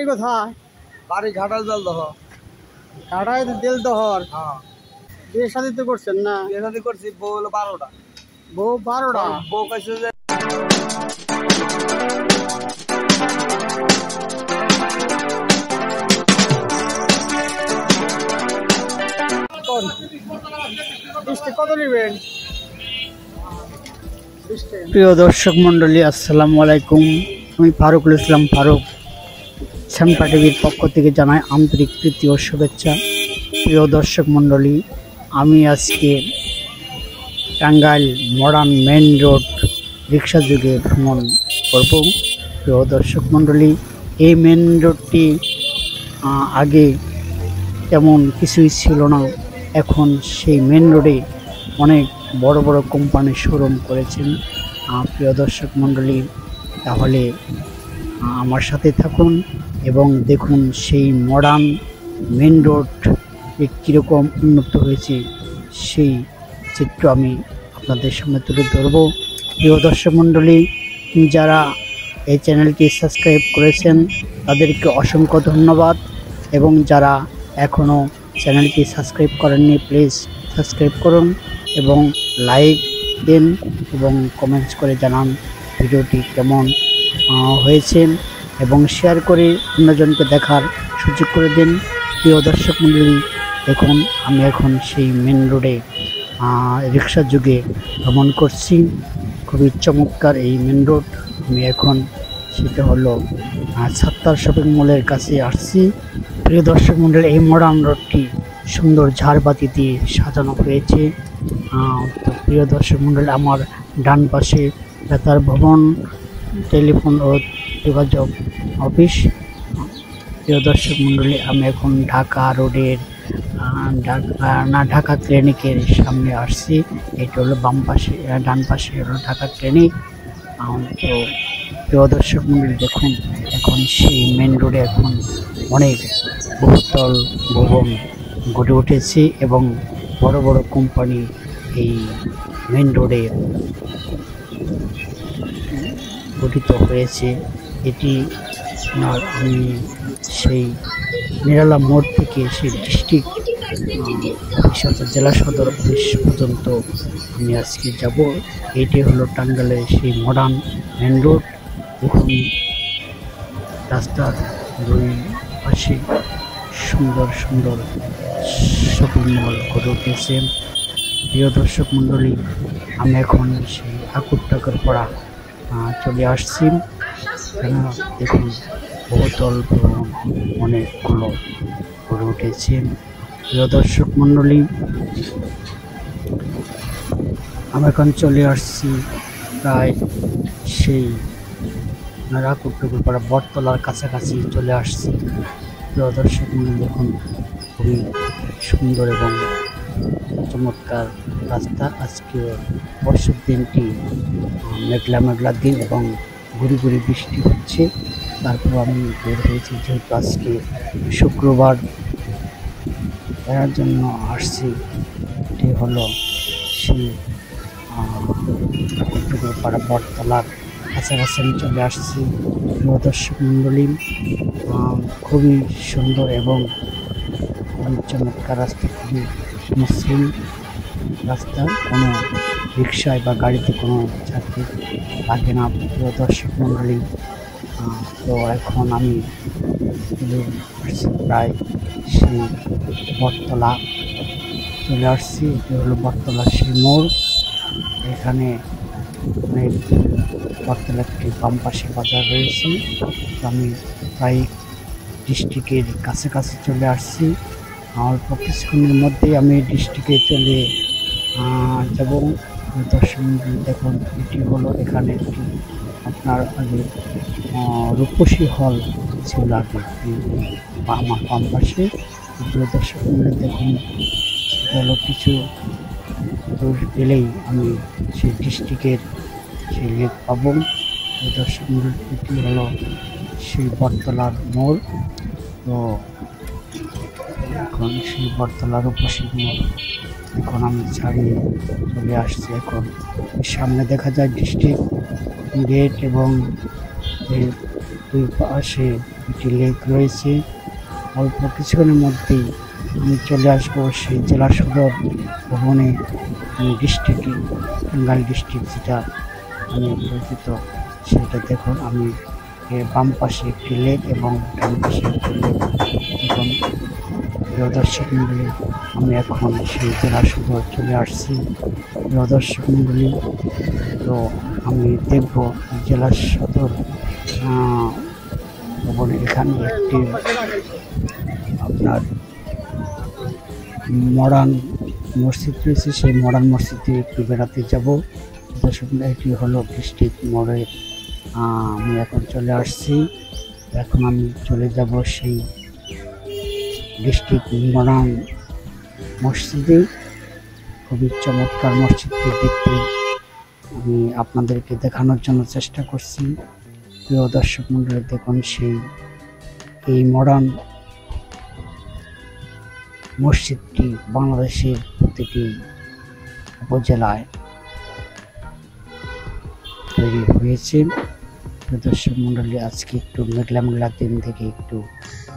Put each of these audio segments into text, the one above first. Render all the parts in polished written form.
কোথায়? বাড়ি ঘাটাল জলদহ। ঘাটায় দেলদহর। হ্যাঁ। বিয়ে শাদী তো করছেন না? বিয়ে শাদী করছি, বউ হলো 12টা। বউ 12টা? বউ কাছে যে কত নেবেন? প্রিয় দর্শক মন্ডলী, আসসালামু আলাইকুম। আমি ফারুকুল ইসলাম ফারুক। শ্যামপা টিভির পক্ষ থেকে জানাই আন্তরিক প্রীতি ও শুভেচ্ছা। প্রিয় দর্শক মন্ডলী, আমি আজকে টাঙ্গাইল মডার্ন মেন রোড রিক্সা যুগে ভ্রমণ করব। প্রিয় দর্শক মন্ডলী, এই মেন রোডটি আগে তেমন কিছুই ছিল না। এখন সেই মেন রোডে অনেক বড় বড় কোম্পানির শোরুম করেছেন। প্রিয় দর্শক মন্ডলী, তাহলে আমার সাথে থাকুন এবং দেখুন সেই মডার্ন মেন রোড কীরকম উন্নত হয়েছে, সেই চিত্র আমি আপনাদের সামনে তুলে ধরব। প্রিয় দর্শক মন্ডলী, যারা এই চ্যানেলটি সাবস্ক্রাইব করেছেন তাদেরকে অসংখ্য ধন্যবাদ, এবং যারা এখনও চ্যানেলটি সাবস্ক্রাইব করেননি প্লিজ সাবস্ক্রাইব করুন এবং লাইক দিন এবং কমেন্টস করে জানান ভিডিওটি কেমন হয়েছে, এবং শেয়ার করে অন্যজনকে দেখার সুযোগ করে দিন। প্রিয় দর্শক মণ্ডলী, দেখুন আমি এখন সেই মেন রোডে রিক্সা যুগে ভ্রমণ করছি। খুবই চমৎকার এই মেন রোড। আমি এখন সেটা হলো সাত্তার শপিং মলের কাছে আসছি। প্রিয় দর্শক মণ্ডলী, এই মডার্ন রোডটি সুন্দর ঝাড়বাতি দিয়ে সাজানো হয়েছে। তো প্রিয় দর্শক মণ্ডলী, আমার ডান পাশে বেতার ভবন, টেলিফোন ও যোগাযোগ অফিস। প্রিয় দর্শক মণ্ডলী, আমি এখন ঢাকা রোডের ঢাকা ক্লিনিকের সামনে আসছি। এটা হলো বাম পাশে, ডান পাশে হলো ঢাকা ক্লিনিক। তো প্রিয় দর্শক মণ্ডলী, দেখুন এখন সেই মেন রোডে এখন অনেক বহুতল ভবন গড়ে উঠেছে এবং বড় বড় কোম্পানি এই মেন রোডে গঠিত হয়েছে। এটি আমি সেই নিরালা মোড় থেকে সেই ডিস্ট্রিক্ট অফিস জেলা সদর অফিস পর্যন্ত আমি আজকে যাব। এটি হলো টাঙ্গাইলের সেই মডার্ন মেন রোড। দেখুন রাস্তার দুই পাশে সুন্দর সুন্দর শপিং মল গড়ে উঠেছে। প্রিয় দর্শক মণ্ডলী, আমি এখন সেই আকুরটাকার পড়া চলে আসছি। দেখুন বহুতল ভবন অনেকগুলো গড়ে উঠেছে। প্রিয় দর্শক মণ্ডলী, আমি এখন চলে আসছি প্রায় সেই আকুরটাকার পড়া বটতলার কাছাকাছি চলে আসছি। প্রিয় দর্শক মণ্ডলী, দেখুন খুবই সুন্দর এবং চমৎকার রাস্তা। আজকে বর্ষার দিনটি মেঘলা মেঘলা দিন এবং গুড়ি গুড়ি বৃষ্টি হচ্ছে। তারপর আমি বের হয়েছি, যেহেতু আজকে শুক্রবার, এর জন্য আসছি। এটি হলো সেই পাড়া বটতলার কাছাকাছি আমি চলে আসছি। প্রিয় দর্শক মণ্ডলী, খুবই সুন্দর এবং খুবই চমৎকার রাস্তা, খুবই মসৃণ রাস্তা, কোনো রিক্সায় বা গাড়িতে কোনো যাত্রী লাগে না। প্রিয় দর্শক মণ্ডলী, তো এখন আমি প্রায় সেই বটতলা চলে আসছি। এটি হলো বটতলা সেই মোড়। এখানে অনেক বটতলা একটি বাম পাশে বাজার রয়েছে। আমি প্রায় ডিস্ট্রিক্টের কাছাকাছি চলে আসছি। অল্প কিছুক্ষণের মধ্যেই আমি ডিস্ট্রিক্টে চলে যাব। দর্শক মণ্ডলী, দেখুন এটি হলো এখানে একটি আপনার আগে রূপসী হল ছিল আগে আমার বাম পাশে। দর্শক মণ্ডলী, দেখুন হলো কিছু দূর গেলেই আমি সেই ডিস্ট্রিক্টের সেই লেক পাবো। দর্শক মণ্ডলী, এটি হলো সেই বটতলার মোড়। তো এখন সেই বটতলার রূপসী মোড় এখন আমি ছাড়িয়ে চলে আসছি। এখন সামনে দেখা যায় ডিস্ট্রিক্ট গেট এবং এর দুই পাশে একটি লেক রয়েছে। অল্প কিছুক্ষণের মধ্যেই আমি চলে আসবো সেই জেলা সদর ভবনে, ডিস্ট্রিক্ট টাঙ্গাইল ডিস্ট্রিক্ট যেটা আমি পরিচিত। সেটা দেখুন, আমি বাম পাশে একটি লেক এবং ডান পাশে একটি লেক। এখন প্রিয় দর্শক মন্ডলী, আমি এখন সেই জেলা সদর চলে আসছি। প্রিয় দর্শক মন্ডলী, তো আমি দেখব জেলা সদর ভবনে এখানে একটি আপনার মডার্ন মসজিদ রয়েছে। সেই মডার্ন মসজিদে একটু বেড়াতে যাব। দর্শক, এটি হলো ডিস্ট্রিক্ট মোড়ের। আমি এখন চলে আসছি। এখন আমি চলে যাব সেই ডিস্ট্রিক্ট মডার্ন মসজিদে। খুবই চমৎকার মসজিদটি দেখতে আমি আপনাদেরকে দেখানোর জন্য চেষ্টা করছি। প্রিয় দর্শক মন্ডলী, দেখুন এই মডার্ন মসজিদটি বাংলাদেশের প্রতিটি উপজেলায় তৈরি হয়েছে। দর্শক মন্ডলী, আজকে একটু মেঘলা মেঘলা দিন থেকে একটু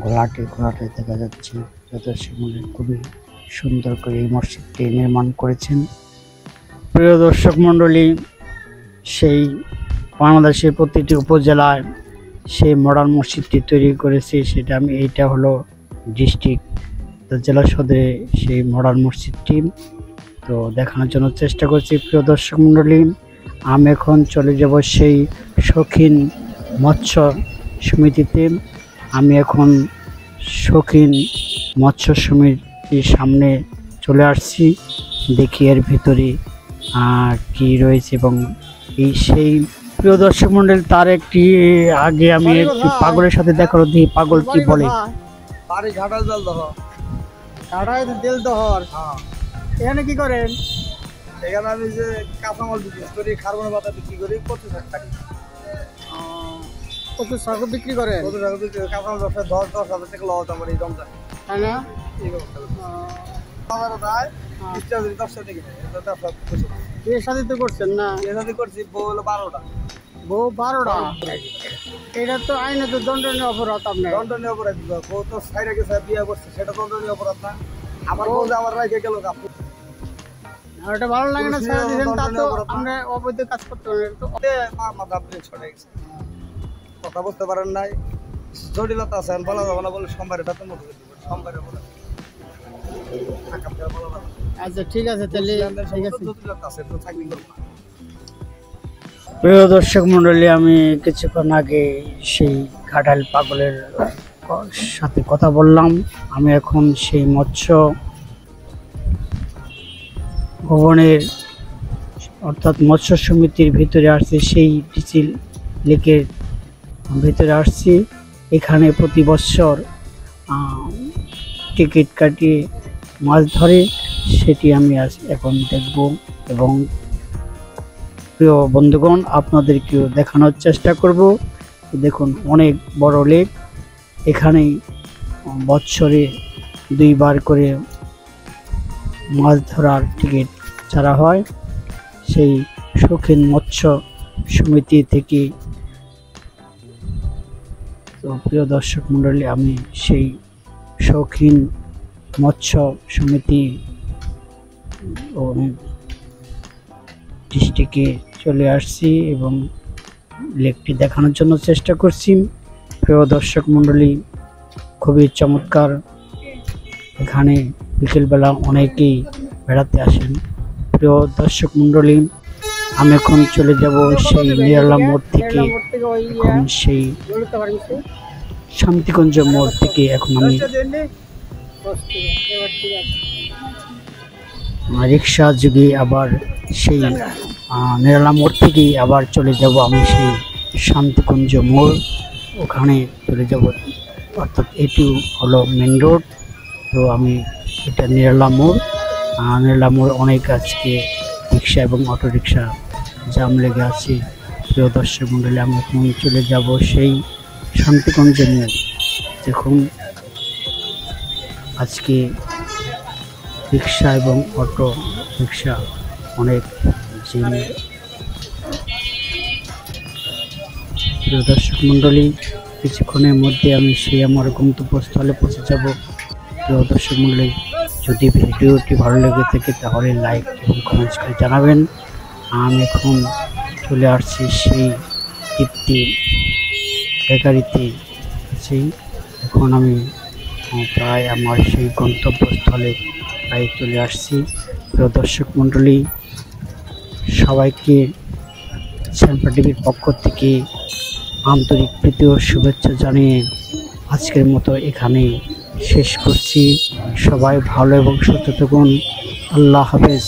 ঘোলাটে ঘোলাটে দেখা যাচ্ছে। দর্শক মন্ডলী, খুবই সুন্দর করে এই মসজিদটি নির্মাণ করেছেন। প্রিয় দর্শক মন্ডলী, সেই বাংলাদেশের প্রতিটি উপজেলায় সেই মডার্ন মসজিদটি তৈরি করেছে। এইটা হলো ডিস্ট্রিক্ট জেলা সদরে সেই মডার্ন মসজিদটি তো দেখানোর জন্য চেষ্টা করছি। প্রিয় দর্শক মন্ডলী, আমি এখন চলে যাব সেই শৌখিন মৎস্য সমিতিতে। আমি এখন শৌখিন মৎস্য সমিতির সামনে চলে আসছি। দেখি এর ভিতরে কি রয়েছে এবং সেই প্রিয় দর্শক মন্ডলী, তার একটি আগে আমি একটি পাগলের সাথে দেখা হলো। দেখি পাগল কি বলে। বাড়ি ঘাটাল জল দহ তেল দহর এখানে কি করেন? এখানে আমি যে কাঁচামাল বিক্রি করি, খারবন পাতা বিক্রি করি, কচু শাক থাকি। কচু শাক বিক্রি করেন? কচু শাক বিক্রি করি, কাঁচামাল ব্যবসা 10,000 টাকা লস আমার এই রমজান। তাই না? বিয়ে শাদী তো করছেন না? করছি, বউ হলো 12টা। বউ 12টা? এটা তো আইনে তো দণ্ডনীয় অপরাধ। আপনার দণ্ডনীয় অপরাধ। বউ তো সাইডে গেছে, বিয়ে করছে, সেটা দণ্ডনীয় অপরাধ না? আমার বউ যে আমার রাইখে গেল, এটা ভালো লাগে না? তা তো আমরা অবৈধ কাজ করতে পারি। মাথা ছড়ে গেছে, কথা বুঝতে পারেন নাই, জটিলতা আছে, বলা যাবে না বলে সোমবারে বেতন মতো সোমবারে বলে। আচ্ছা ঠিক আছে, তাহলে ঠিক আছে। জটিলতা আছে, তো চাকরি করবো না। প্রিয় দর্শক মন্ডলী, আমি কিছুক্ষণ আগে সেই ঘাটাল পাগলের সাথে কথা বললাম। আমি এখন সেই মৎস্য ভবনের অর্থাৎ মৎস্য সমিতির ভিতরে আসছি। সেই ডিসি লেকের ভিতরে আসছি। এখানে প্রতি বছর টিকিট কাটিয়ে মাছ ধরে, সেটি আমি এখন দেখব এবং প্রিয় বন্ধুগণ আপনাদেরকেও দেখানোর চেষ্টা করব। দেখুন, অনেক বড় লেক। এখানেই বছরে 2 বার করে মাছ ধরার টিকিট ছাড়া হয়। সেই শৌখিন মৎস্য সমিতি থেকে। তো প্রিয় দর্শক মন্ডলী, আমি সেই শৌখিন মৎস্য সমিতি ডিস্ট্রিক্টে চলে আসছি এবং লেকটি দেখানোর জন্য চেষ্টা করছি। প্রিয় দর্শক মন্ডলী, খুবই চমৎকার। এখানে বিকেলবেলা অনেকেই বেড়াতে আসেন। প্রিয় দর্শক মন্ডলী, আমি এখন চলে যাব সেই নিরালা মোড় থেকে। এখন সেই শান্তিগঞ্জ মোড় থেকে এখন আমি রিক্সা যুগে আবার সেই নিরালা মোড় থেকেই আবার চলে যাব আমি সেই শান্তিকুঞ্জ মোড়, ওখানে চলে যাব। অর্থাৎ এটি হলো মেন রোড। তো আমি এটা নিরালা মোড়। নিরালা মোড় অনেক আজকে রিক্সা এবং অটো রিক্সা জাম লেগে আছে। প্রিয় দর্শক মন্ডলী, আমি এখন চলে যাব সেই শান্তিকুঞ্জ মোড়। দেখুন, আজকে রিক্সা এবং অটো রিক্সা অনেক জ্যাম। প্রিয় দর্শক মন্ডলী, কিছুক্ষণের মধ্যে আমি সেই আমার গন্তব্যস্থলে পৌঁছে যাব। প্রিয় দর্শক মণ্ডলী, যদি ভিডিওটি ভালো লেগে থাকে তাহলে লাইক এবং কমেন্টস করে জানাবেন। আমি এখন চলে আসছি সেই তৃপ্তি বেকারিতে আছি। এখন আমি প্রায় আমার সেই গন্তব্যস্থলে প্রায় চলে আসছি। প্রিয় দর্শক মণ্ডলী, সবাইকে শ্যামপার টিভির পক্ষ থেকে আন্তরিক প্রীতি ও শুভেচ্ছা জানিয়ে আজকের মতো এখানেই শেষ করছি। সবাই ভালো এবং সুস্থ থাকুন। আল্লাহ হাফেজ।